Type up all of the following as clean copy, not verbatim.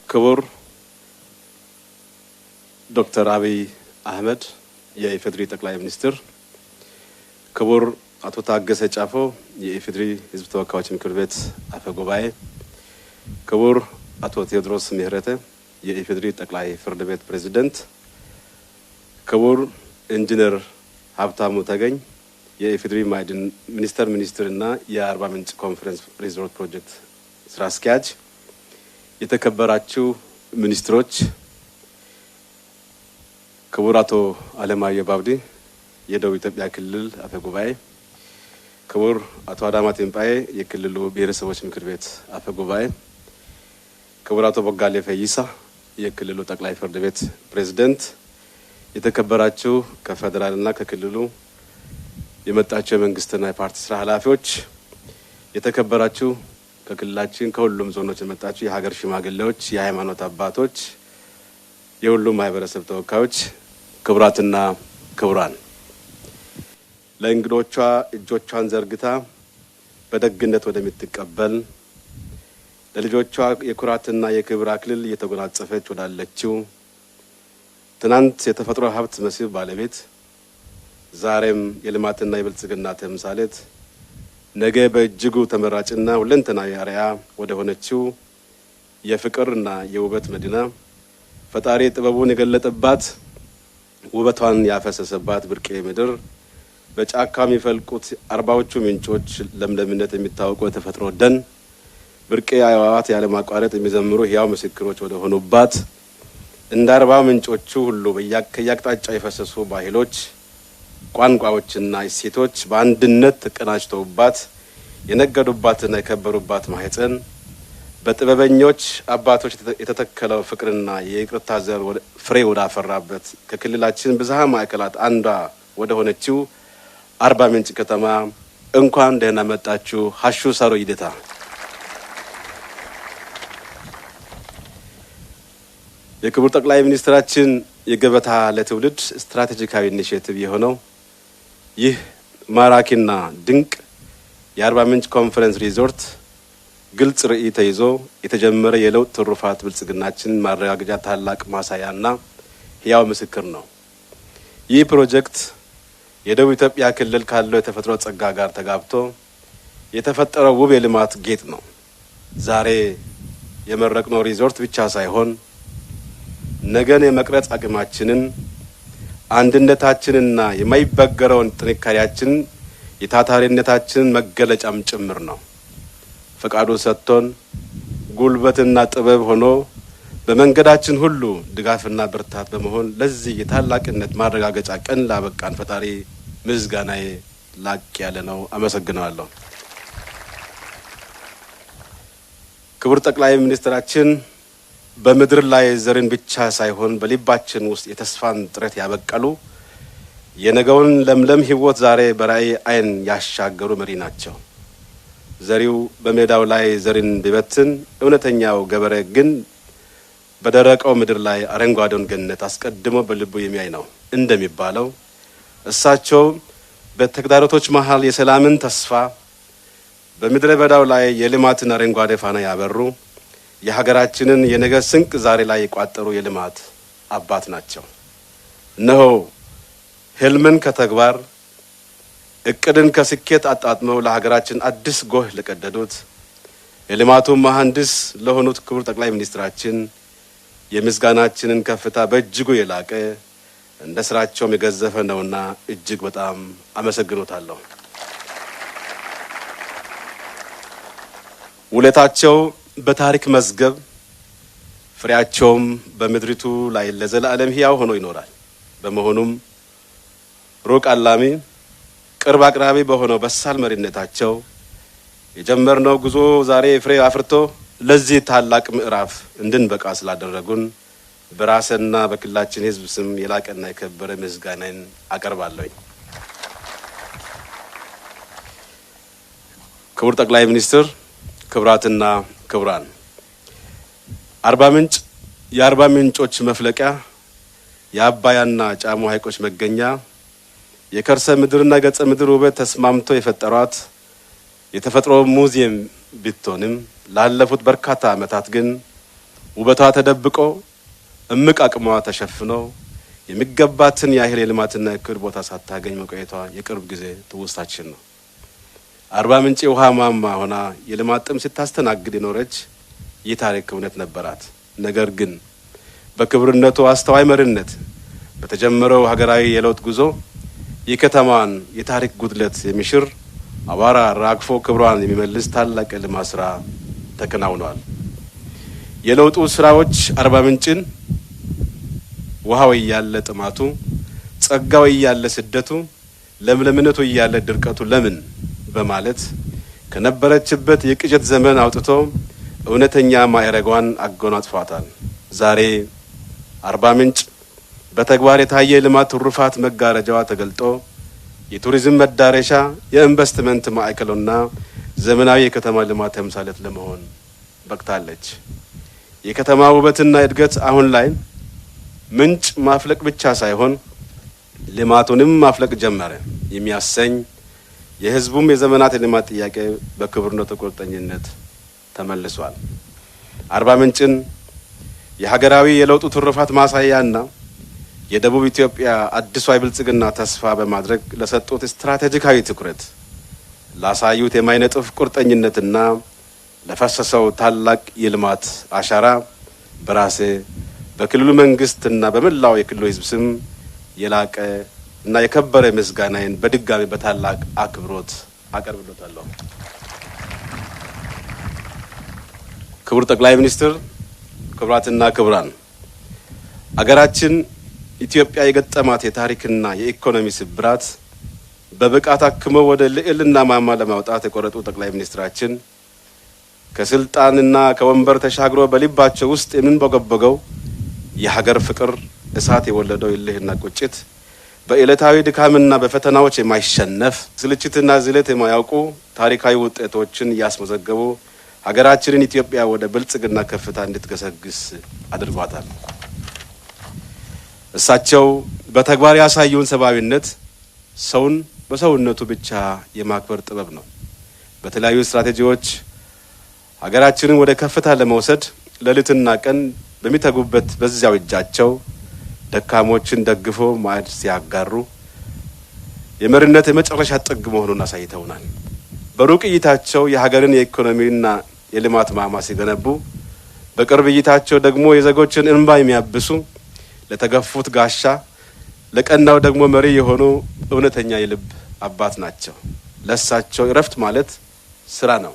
ክቡር ዶክተር አብይ አህመድ የኢፌድሪ ጠቅላይ ሚኒስትር፣ ክቡር አቶ ታገሰ ጫፎ የኢፌድሪ ሕዝብ ተወካዮች ምክር ቤት አፈ ጉባኤ፣ ክቡር አቶ ቴዎድሮስ ምህረተ የኢፌድሪ ጠቅላይ ፍርድ ቤት ፕሬዝዳንት፣ ክቡር ኢንጂነር ሀብታሙ ተገኝ የኢፌድሪ ማዕድን ሚኒስትርና የአርባ ምንጭ ኮንፈረንስ ሪዞርት ፕሮጀክት ስራ አስኪያጅ፣ የተከበራችሁ ሚኒስትሮች፣ ክቡር አቶ አለማየሁ ባብዲ የደቡብ ኢትዮጵያ ክልል አፈ ጉባኤ፣ ክቡር አቶ አዳማ ቴምፓዬ የክልሉ ብሔረሰቦች ምክር ቤት አፈ ጉባኤ፣ ክቡር አቶ ቦጋሌ ፈይሳ የክልሉ ጠቅላይ ፍርድ ቤት ፕሬዝዳንት፣ የተከበራችሁ ከፌደራልና ከክልሉ የመጣችሁ የመንግስትና የፓርቲ ስራ ኃላፊዎች፣ የተከበራችሁ ከክልላችን ከሁሉም ዞኖች የመጣችሁ የሀገር ሽማግሌዎች፣ የሃይማኖት አባቶች፣ የሁሉም ማህበረሰብ ተወካዮች፣ ክቡራትና ክቡራን፣ ለእንግዶቿ እጆቿን ዘርግታ በደግነት ወደምትቀበል ለልጆቿ የኩራትና የክብር አክሊል እየተጎናጸፈች ወዳለችው ትናንት የተፈጥሮ ሀብት መስህብ ባለቤት ዛሬም የልማትና የብልጽግና ተምሳሌት ነገ በእጅጉ ተመራጭና ሁለንተናዊ አርአያ ወደ ሆነችው የፍቅርና የውበት መዲና ፈጣሪ ጥበቡን የገለጠባት ውበቷን ያፈሰሰባት ብርቄ ምድር በጫካ የሚፈልቁት አርባዎቹ ምንጮች ለምለምነት የሚታወቀው የተፈጥሮ ደን ብርቄ አዕዋፋት ያለማቋረጥ የሚዘምሩ ሕያው ምስክሮች ወደ ሆኑባት እንደ አርባ ምንጮቹ ሁሉ ከየአቅጣጫው የፈሰሱ ባህሎች፣ ቋንቋዎችና እሴቶች በአንድነት ተቀናጅተውባት የነገዱባትና የከበሩባት ማህፀን በጥበበኞች አባቶች የተተከለው ፍቅርና የይቅርታ ዘር ፍሬ ወዳፈራበት ከክልላችን ብዝሃ ማዕከላት አንዷ ወደ ሆነችው አርባ ምንጭ ከተማ እንኳን ደህና መጣችሁ። ሀሹ ሳሮ ይደታ። የክቡር ጠቅላይ ሚኒስትራችን የገበታ ለትውልድ ስትራቴጂካዊ ኢኒሼቲቭ የሆነው ይህ ማራኪና ድንቅ የአርባ ምንጭ ኮንፈረንስ ሪዞርት ግልጽ ራዕይ ተይዞ የተጀመረ የለውጥ ትሩፋት ብልጽግናችን ማረጋገጫ ታላቅ ማሳያና ሕያው ምስክር ነው። ይህ ፕሮጀክት የደቡብ ኢትዮጵያ ክልል ካለው የተፈጥሮ ጸጋ ጋር ተጋብቶ የተፈጠረው ውብ የልማት ጌጥ ነው። ዛሬ የመረቅነው ሪዞርት ብቻ ሳይሆን ነገን የመቅረጽ አቅማችንን፣ አንድነታችንና የማይበገረውን ጥንካሬያችን የታታሪነታችንን መገለጫም ጭምር ነው። ፈቃዱ ሰጥቶን ጉልበትና ጥበብ ሆኖ በመንገዳችን ሁሉ ድጋፍና ብርታት በመሆን ለዚህ የታላቅነት ማረጋገጫ ቀን ላበቃን ፈጣሪ ምስጋናዬ ላቅ ያለ ነው። አመሰግናለሁ። ክቡር ጠቅላይ ሚኒስትራችን በምድር ላይ ዘርን ብቻ ሳይሆን በልባችን ውስጥ የተስፋን ጥረት ያበቀሉ የነገውን ለምለም ሕይወት ዛሬ በራዕይ አይን ያሻገሩ መሪ ናቸው። ዘሪው በሜዳው ላይ ዘርን ቢበትን እውነተኛው ገበሬ ግን በደረቀው ምድር ላይ አረንጓዴውን ገነት አስቀድሞ በልቡ የሚያይ ነው እንደሚባለው እሳቸው በተግዳሮቶች መሃል የሰላምን ተስፋ በምድረ በዳው ላይ የልማትን አረንጓዴ ፋና ያበሩ የሀገራችንን የነገ ስንቅ ዛሬ ላይ የቋጠሩ የልማት አባት ናቸው። እነሆ ህልምን ከተግባር እቅድን ከስኬት አጣጥመው ለሀገራችን አዲስ ጎህ ለቀደዱት የልማቱ መሐንዲስ ለሆኑት ክቡር ጠቅላይ ሚኒስትራችን የምስጋናችንን ከፍታ በእጅጉ የላቀ እንደ ስራቸውም የገዘፈ ነውና እጅግ በጣም አመሰግኖታለሁ። ውለታቸው በታሪክ መዝገብ ፍሬያቸውም በምድሪቱ ላይ ለዘላለም ሕያው ሆኖ ይኖራል። በመሆኑም ሩቅ አላሚ ቅርብ አቅራቢ በሆነው በሳል መሪነታቸው የጀመርነው ጉዞ ዛሬ ፍሬ አፍርቶ ለዚህ ታላቅ ምዕራፍ እንድንበቃ ስላደረጉን በራስና በክልላችን ሕዝብ ስም የላቀና የከበረ ምስጋናን አቀርባለሁ። ክቡር ጠቅላይ ሚኒስትር፣ ክቡራትና ክቡራን፣ አርባ ምንጭ የአርባ ምንጮች መፍለቂያ፣ የአባያና ጫሞ ሐይቆች መገኛ፣ የከርሰ ምድርና ገጸ ምድር ውበት ተስማምቶ የፈጠሯት የተፈጥሮ ሙዚየም ብትሆንም ላለፉት በርካታ ዓመታት ግን ውበቷ ተደብቆ እምቅ አቅሟ ተሸፍኖ የሚገባትን ያህል የልማትና የክብር ቦታ ሳታገኝ መቆየቷ የቅርብ ጊዜ ትውስታችን ነው። አርባ ምንጭ ውሃ ማማ ሆና የልማት ጥም ስታስተናግድ የኖረች የታሪክ እውነት ነበራት። ነገር ግን በክብርነቱ አስተዋይ መሪነት በተጀመረው ሀገራዊ የለውጥ ጉዞ የከተማዋን የታሪክ ጉድለት የሚሽር አቧራ ራግፎ ክብሯን የሚመልስ ታላቅ የልማት ስራ ተከናውኗል። የለውጡ ስራዎች አርባ ምንጭን ውሃው እያለ ጥማቱ፣ ጸጋው እያለ ስደቱ፣ ለምለምነቱ እያለ ድርቀቱ ለምን በማለት ከነበረችበት የቅጀት ዘመን አውጥቶ እውነተኛ ማዕረጓን አጎናጽፏታል። ዛሬ አርባ ምንጭ በተግባር የታየ ልማት ትሩፋት መጋረጃዋ ተገልጦ የቱሪዝም መዳረሻ፣ የኢንቨስትመንት ማዕከልና ዘመናዊ የከተማ ልማት ተምሳሌት ለመሆን በቅታለች። የከተማ ውበትና እድገት አሁን ላይ ምንጭ ማፍለቅ ብቻ ሳይሆን ልማቱንም ማፍለቅ ጀመረ የሚያሰኝ የህዝቡም የዘመናት የልማት ጥያቄ በክብርነቱ ቁርጠኝነት ተመልሷል። አርባ ምንጭን የሀገራዊ የለውጡ ትሩፋት ማሳያና የደቡብ ኢትዮጵያ አዲሷ የብልጽግና ተስፋ በማድረግ ለሰጡት ስትራቴጂካዊ ትኩረት፣ ላሳዩት የማይነጥፍ ቁርጠኝነትና ለፈሰሰው ታላቅ የልማት አሻራ በራሴ በክልሉ መንግስትና በመላው የክልሉ ህዝብ ስም የላቀ እና የከበረ ምስጋናዬን በድጋሚ በታላቅ አክብሮት አቀርብሎታለሁ። ክቡር ጠቅላይ ሚኒስትር፣ ክቡራትና ክቡራን፣ አገራችን ኢትዮጵያ የገጠማት የታሪክና የኢኮኖሚ ስብራት በብቃት አክመው ወደ ልዕልና ማማ ለማውጣት የቆረጡ ጠቅላይ ሚኒስትራችን ከስልጣንና ከወንበር ተሻግሮ በልባቸው ውስጥ የምንበገበገው የሀገር ፍቅር እሳት የወለደው እልህና ቁጭት በዕለታዊ ድካምና በፈተናዎች የማይሸነፍ ስልችትና ዝለት የማያውቁ ታሪካዊ ውጤቶችን እያስመዘገቡ ሀገራችንን ኢትዮጵያ ወደ ብልጽግና ከፍታ እንድትገሰግስ አድርጓታል። እሳቸው በተግባር ያሳዩን ሰብአዊነት ሰውን በሰውነቱ ብቻ የማክበር ጥበብ ነው። በተለያዩ ስትራቴጂዎች ሀገራችንን ወደ ከፍታ ለመውሰድ ሌሊትና ቀን በሚተጉበት በዚያው እጃቸው ደካሞችን ደግፎ ማዕድ ሲያጋሩ የመሪነት የመጨረሻ ጥግ መሆኑን አሳይተውናል። በሩቅ እይታቸው የሀገርን የኢኮኖሚና የልማት ማማ ሲገነቡ፣ በቅርብ እይታቸው ደግሞ የዜጎችን እንባ የሚያብሱ ለተገፉት ጋሻ ለቀናው ደግሞ መሪ የሆኑ እውነተኛ የልብ አባት ናቸው። ለሳቸው እረፍት ማለት ስራ ነው።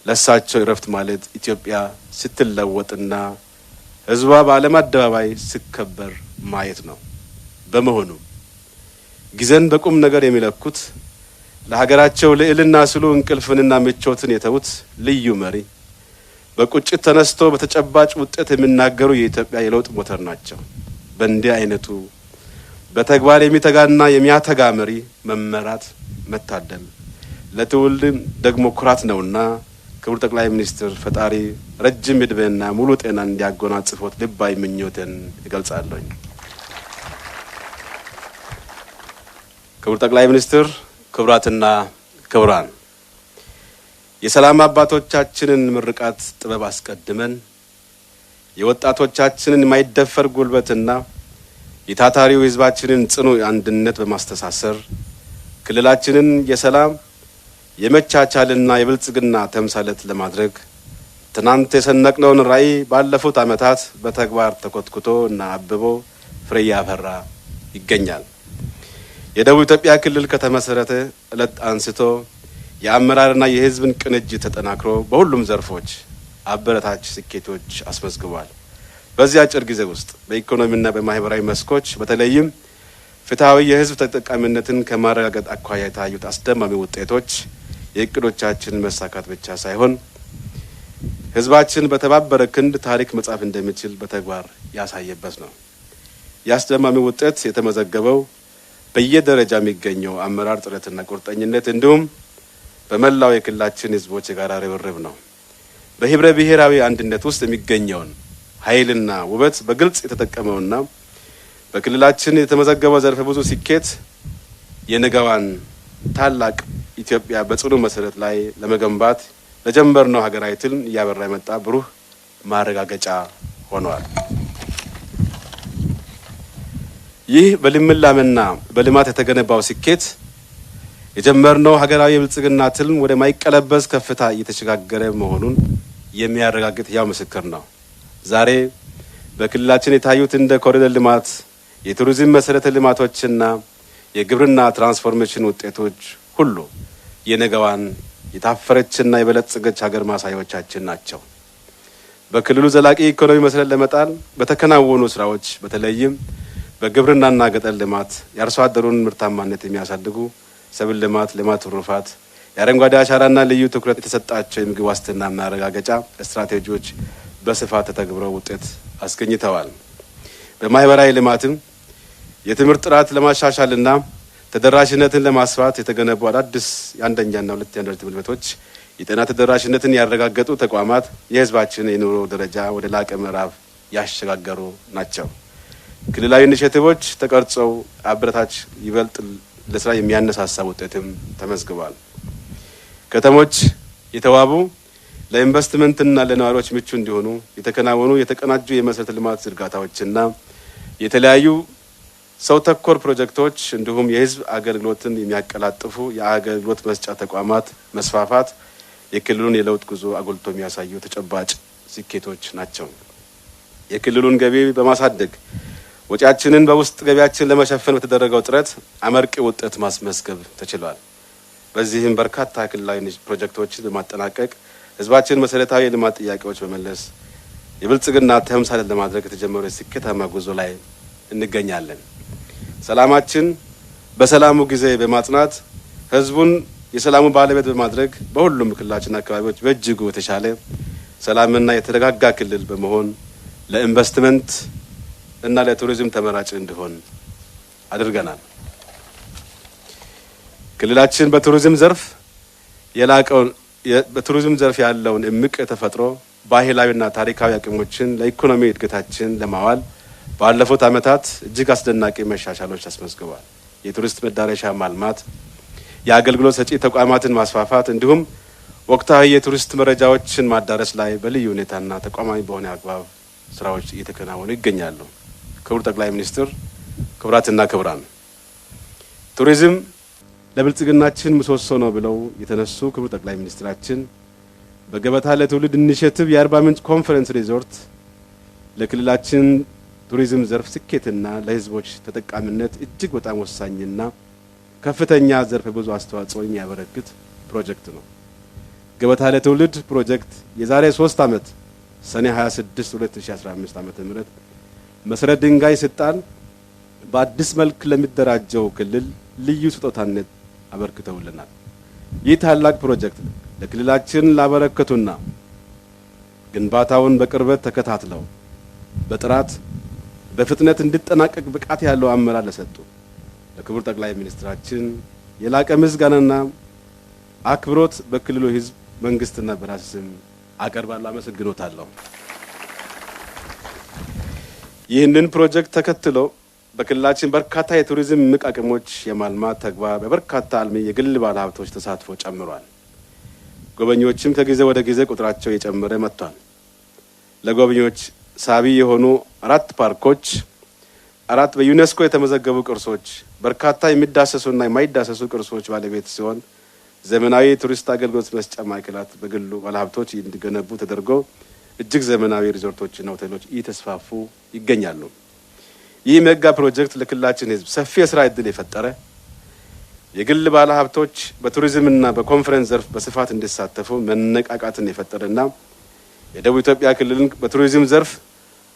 ለሳቸው እረፍት ማለት ኢትዮጵያ ስትለወጥና ህዝቧ በዓለም አደባባይ ሲከበር ማየት ነው። በመሆኑ ጊዜን በቁም ነገር የሚለኩት ለሀገራቸው ልዕልና ስሉ እንቅልፍንና ምቾትን የተዉት ልዩ መሪ በቁጭት ተነስቶ በተጨባጭ ውጤት የሚናገሩ የኢትዮጵያ የለውጥ ሞተር ናቸው። በእንዲህ አይነቱ በተግባር የሚተጋና የሚያተጋ መሪ መመራት መታደል ለትውልድ ደግሞ ኩራት ነውና ክቡር ጠቅላይ ሚኒስትር ፈጣሪ ረጅም ዕድሜና ሙሉ ጤና እንዲያጎናጽፎት ልባዊ ምኞቴን እገልጻለሁ። ክቡር ጠቅላይ ሚኒስትር፣ ክቡራትና ክቡራን፣ የሰላም አባቶቻችንን ምርቃት ጥበብ አስቀድመን የወጣቶቻችንን የማይደፈር ጉልበትና የታታሪው ህዝባችንን ጽኑ አንድነት በማስተሳሰር ክልላችንን የሰላም የመቻቻልና የብልጽግና ተምሳሌት ለማድረግ ትናንት የሰነቅነውን ራዕይ ባለፉት ዓመታት በተግባር ተኮትኩቶ እና አብቦ ፍሬ ያፈራ ይገኛል። የደቡብ ኢትዮጵያ ክልል ከተመሰረተ ዕለት አንስቶ የአመራርና የህዝብን ቅንጅት ተጠናክሮ በሁሉም ዘርፎች አበረታች ስኬቶች አስመዝግቧል። በዚህ አጭር ጊዜ ውስጥ በኢኮኖሚና በማህበራዊ መስኮች በተለይም ፍትሃዊ የህዝብ ተጠቃሚነትን ከማረጋገጥ አኳያ የታዩት አስደማሚ ውጤቶች የእቅዶቻችን መሳካት ብቻ ሳይሆን ህዝባችን በተባበረ ክንድ ታሪክ መጻፍ እንደሚችል በተግባር ያሳየበት ነው። የአስደማሚ ውጤት የተመዘገበው በየደረጃ የሚገኘው አመራር ጥረትና ቁርጠኝነት እንዲሁም በመላው የክልላችን ህዝቦች የጋራ ርብርብ ነው። በህብረ ብሔራዊ አንድነት ውስጥ የሚገኘውን ኃይልና ውበት በግልጽ የተጠቀመውና በክልላችን የተመዘገበው ዘርፈ ብዙ ስኬት የነገዋን ታላቅ ኢትዮጵያ በጽኑ መሰረት ላይ ለመገንባት ለጀመርነው ሀገራዊ ትልም እያበራ የመጣ ብሩህ ማረጋገጫ ሆኗል። ይህ በልምላሜና በልማት የተገነባው ስኬት የጀመርነው ሀገራዊ የብልጽግና ትልም ወደ ማይቀለበስ ከፍታ እየተሸጋገረ መሆኑን የሚያረጋግጥ ያው ምስክር ነው። ዛሬ በክልላችን የታዩት እንደ ኮሪደር ልማት፣ የቱሪዝም መሰረተ ልማቶችና የግብርና ትራንስፎርሜሽን ውጤቶች ሁሉ የነገዋን የታፈረችና የበለጸገች ሀገር ማሳያዎቻችን ናቸው። በክልሉ ዘላቂ ኢኮኖሚ መሰረት ለመጣል በተከናወኑ ስራዎች በተለይም በግብርናና ገጠር ልማት የአርሶ አደሩን ምርታማነት የሚያሳድጉ ሰብል ልማት፣ ልማት ትሩፋት፣ የአረንጓዴ አሻራና ልዩ ትኩረት የተሰጣቸው የምግብ ዋስትና ማረጋገጫ ስትራቴጂዎች በስፋት ተተግብረው ውጤት አስገኝተዋል። በማህበራዊ ልማትም የትምህርት ጥራት ለማሻሻልና ተደራሽነትን ለማስፋት የተገነቡ አዳዲስ የአንደኛና ሁለተኛ ደረጃ ትምህርት ቤቶች የጤና ተደራሽነትን ያረጋገጡ ተቋማት የህዝባችን የኑሮ ደረጃ ወደ ላቀ ምዕራፍ ያሸጋገሩ ናቸው። ክልላዊ ኢኒሼቲቮች ተቀርጸው አበረታች ይበልጥ ለስራ የሚያነሳሳ ውጤትም ተመዝግቧል። ከተሞች የተዋቡ ለኢንቨስትመንትና ለነዋሪዎች ምቹ እንዲሆኑ የተከናወኑ የተቀናጁ የመሰረተ ልማት ዝርጋታዎችና የተለያዩ ሰው ተኮር ፕሮጀክቶች እንዲሁም የህዝብ አገልግሎትን የሚያቀላጥፉ የአገልግሎት መስጫ ተቋማት መስፋፋት የክልሉን የለውጥ ጉዞ አጎልቶ የሚያሳዩ ተጨባጭ ስኬቶች ናቸው። የክልሉን ገቢ በማሳደግ ወጪያችንን በውስጥ ገቢያችን ለመሸፈን በተደረገው ጥረት አመርቂ ውጤት ማስመዝገብ ተችሏል። በዚህም በርካታ ክልላዊ ፕሮጀክቶችን በማጠናቀቅ ህዝባችን መሰረታዊ የልማት ጥያቄዎች በመለስ የብልጽግና ተምሳሌት ለማድረግ የተጀመረው ስኬታማ ጉዞ ላይ እንገኛለን። ሰላማችን በሰላሙ ጊዜ በማጽናት ህዝቡን የሰላሙ ባለቤት በማድረግ በሁሉም ክልላችን አካባቢዎች በእጅጉ የተሻለ ሰላምና የተረጋጋ ክልል በመሆን ለኢንቨስትመንት እና ለቱሪዝም ተመራጭ እንዲሆን አድርገናል። ክልላችን በቱሪዝም ዘርፍ ያለውን እምቅ ተፈጥሮ ባህላዊና ታሪካዊ አቅሞችን ለኢኮኖሚ እድገታችን ለማዋል ባለፉት ዓመታት እጅግ አስደናቂ መሻሻሎች አስመዝግቧል። የቱሪስት መዳረሻ ማልማት፣ የአገልግሎት ሰጪ ተቋማትን ማስፋፋት እንዲሁም ወቅታዊ የቱሪስት መረጃዎችን ማዳረስ ላይ በልዩ ሁኔታና ተቋማዊ በሆነ አግባብ ስራዎች እየተከናወኑ ይገኛሉ። ክቡር ጠቅላይ ሚኒስትር፣ ክቡራትና ክቡራን፣ ቱሪዝም ለብልጽግናችን ምሰሶ ነው ብለው የተነሱ ክቡር ጠቅላይ ሚኒስትራችን በገበታ ለትውልድ ኢኒሼቲቭ የአርባ ምንጭ ኮንፈረንስ ሪዞርት ለክልላችን ቱሪዝም ዘርፍ ስኬትና ለህዝቦች ተጠቃሚነት እጅግ በጣም ወሳኝና ከፍተኛ ዘርፈ ብዙ አስተዋጽኦ የሚያበረክት ፕሮጀክት ነው። ገበታ ለትውልድ ፕሮጀክት የዛሬ 3 ዓመት ሰኔ 26 2015 ዓ.ም መሰረት ድንጋይ ሲጣል በአዲስ መልክ ለሚደራጀው ክልል ልዩ ስጦታነት አበርክተውልናል። ይህ ታላቅ ፕሮጀክት ለክልላችን ላበረከቱና ግንባታውን በቅርበት ተከታትለው በጥራት በፍጥነት እንዲጠናቀቅ ብቃት ያለው አመራር ለሰጡ ለክቡር ጠቅላይ ሚኒስትራችን የላቀ ምስጋናና አክብሮት በክልሉ ህዝብ መንግስትና በራስ ስም አቀርባለሁ፣ አመሰግኖታለሁ። ይህንን ፕሮጀክት ተከትሎ በክልላችን በርካታ የቱሪዝም እምቅ አቅሞች የማልማት ተግባር በበርካታ አልሚ የግል ባለሀብቶች ተሳትፎ ጨምሯል። ጎበኞችም ከጊዜ ወደ ጊዜ ቁጥራቸው እየጨመረ መጥቷል። ለጎበኞች ሳቢ የሆኑ 4 ፓርኮች፣ 4 በዩኔስኮ የተመዘገቡ ቅርሶች፣ በርካታ የሚዳሰሱና የማይዳሰሱ ቅርሶች ባለቤት ሲሆን ዘመናዊ የቱሪስት አገልግሎት መስጫ ማዕከላት በግሉ ባለሀብቶች እንዲገነቡ ተደርጎ እጅግ ዘመናዊ ሪዞርቶችና ሆቴሎች እየተስፋፉ ይገኛሉ። ይህ ሜጋ ፕሮጀክት ለክልላችን ህዝብ ሰፊ የስራ እድል የፈጠረ የግል ባለሀብቶች በቱሪዝምና በኮንፈረንስ ዘርፍ በስፋት እንዲሳተፉ መነቃቃትን የፈጠረና የደቡብ ኢትዮጵያ ክልልን በቱሪዝም ዘርፍ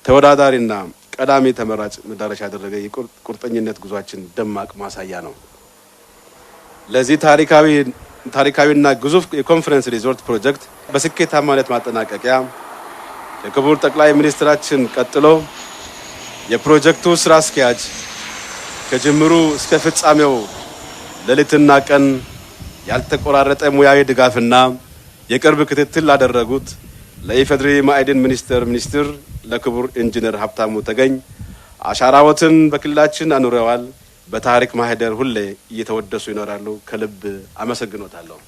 ተወዳዳሪና ቀዳሚ ተመራጭ መዳረሻ ያደረገ የቁርጠኝነት ጉዟችን ደማቅ ማሳያ ነው። ለዚህ ታሪካዊና ግዙፍ የኮንፈረንስ ሪዞርት ፕሮጀክት በስኬታማነት ማጠናቀቂያ የክቡር ጠቅላይ ሚኒስትራችን ቀጥሎ የፕሮጀክቱ ስራ አስኪያጅ ከጅምሩ እስከ ፍጻሜው ሌሊትና ቀን ያልተቆራረጠ ሙያዊ ድጋፍና የቅርብ ክትትል ላደረጉት ለኢፌዴሪ ማዕድን ሚኒስትር ለክቡር ኢንጂነር ሀብታሙ ተገኝ አሻራዎትን በክልላችን አኑረዋል። በታሪክ ማህደር ሁሌ እየተወደሱ ይኖራሉ። ከልብ አመሰግኖታለሁ።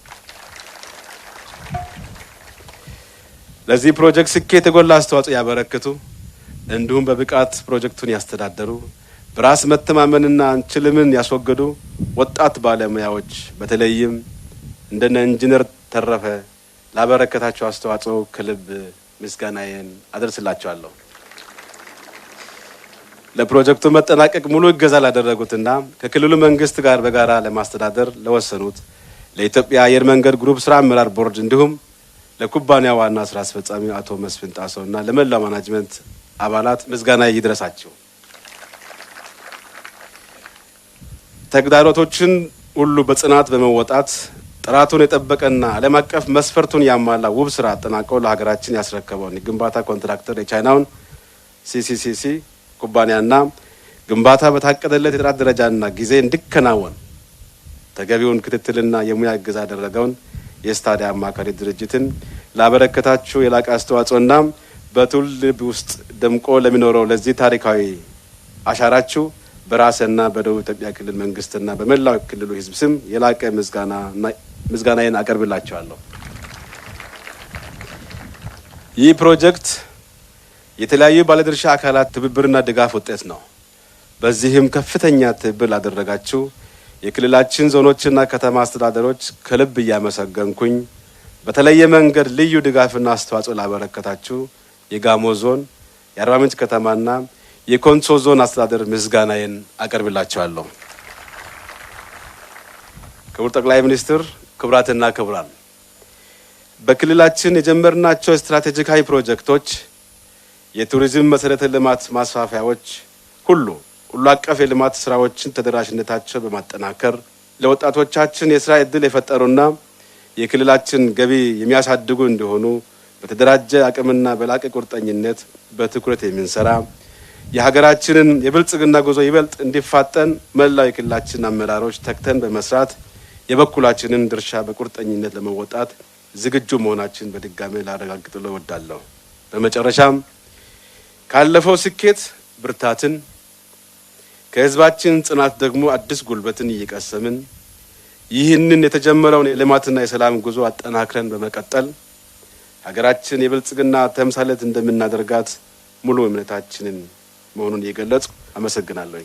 ለዚህ ፕሮጀክት ስኬት የጎላ አስተዋጽኦ ያበረክቱ እንዲሁም በብቃት ፕሮጀክቱን ያስተዳደሩ በራስ መተማመንና ችልምን ያስወገዱ ወጣት ባለሙያዎች በተለይም እንደነ ኢንጂነር ተረፈ ላበረከታቸው አስተዋጽኦ ከልብ ምስጋናዬን አደርስላቸዋለሁ። ለፕሮጀክቱ መጠናቀቅ ሙሉ እገዛ ላደረጉትና ከክልሉ መንግስት ጋር በጋራ ለማስተዳደር ለወሰኑት ለኢትዮጵያ አየር መንገድ ግሩፕ ስራ አመራር ቦርድ እንዲሁም ለኩባንያው ዋና ስራ አስፈጻሚ አቶ መስፍን ጣሰውና ለመላው ማናጅመንት አባላት ምስጋና ይድረሳቸው። ተግዳሮቶችን ሁሉ በጽናት በመወጣት ጥራቱን የጠበቀና ዓለም አቀፍ መስፈርቱን ያሟላ ውብ ስራ አጠናቀው ለሀገራችን ያስረከበውን የግንባታ ኮንትራክተር የቻይናውን ሲሲሲሲ ኩባንያና ግንባታ በታቀደለት የጥራት ደረጃና ጊዜ እንዲከናወን ተገቢውን ክትትልና የሙያ እገዛ ያደረገውን የስታዲየም አማካሪ ድርጅትን ላበረከታችሁ የላቀ አስተዋጽኦና በትውልድ ውስጥ ደምቆ ለሚኖረው ለዚህ ታሪካዊ አሻራችሁ በራስና በደቡብ ኢትዮጵያ ክልል መንግስትና በመላው ክልሉ ህዝብ ስም የላቀ ምስጋናዬን አቀርብላችኋለሁ። ይህ ፕሮጀክት የተለያዩ ባለድርሻ አካላት ትብብርና ድጋፍ ውጤት ነው። በዚህም ከፍተኛ ትብብር ላደረጋችሁ የክልላችን ዞኖችና ከተማ አስተዳደሮች ከልብ እያመሰገንኩኝ በተለየ መንገድ ልዩ ድጋፍና አስተዋጽኦ ላበረከታችሁ የጋሞ ዞን የአርባ ምንጭ ከተማና የኮንሶ ዞን አስተዳደር ምስጋናዬን አቀርብላችኋለሁ። ክቡር ጠቅላይ ሚኒስትር፣ ክቡራትና ክቡራን፣ በክልላችን የጀመርናቸው ስትራቴጂካዊ ፕሮጀክቶች የቱሪዝም መሰረተ ልማት ማስፋፊያዎች ሁሉ አቀፍ የልማት ስራዎችን ተደራሽነታቸው በማጠናከር ለወጣቶቻችን የስራ ዕድል የፈጠሩና የክልላችን ገቢ የሚያሳድጉ እንዲሆኑ በተደራጀ አቅምና በላቀ ቁርጠኝነት በትኩረት የምንሰራ የሀገራችንን የብልጽግና ጉዞ ይበልጥ እንዲፋጠን መላው የክልላችን አመራሮች ተግተን በመስራት የበኩላችንን ድርሻ በቁርጠኝነት ለመወጣት ዝግጁ መሆናችን በድጋሚ ላረጋግጥልዎ እወዳለሁ። በመጨረሻም ካለፈው ስኬት ብርታትን ከህዝባችን ጽናት ደግሞ አዲስ ጉልበትን እየቀሰምን ይህንን የተጀመረውን የልማትና የሰላም ጉዞ አጠናክረን በመቀጠል ሀገራችን የብልጽግና ተምሳሌት እንደምናደርጋት ሙሉ እምነታችንን መሆኑን እየገለጽኩ አመሰግናለሁ።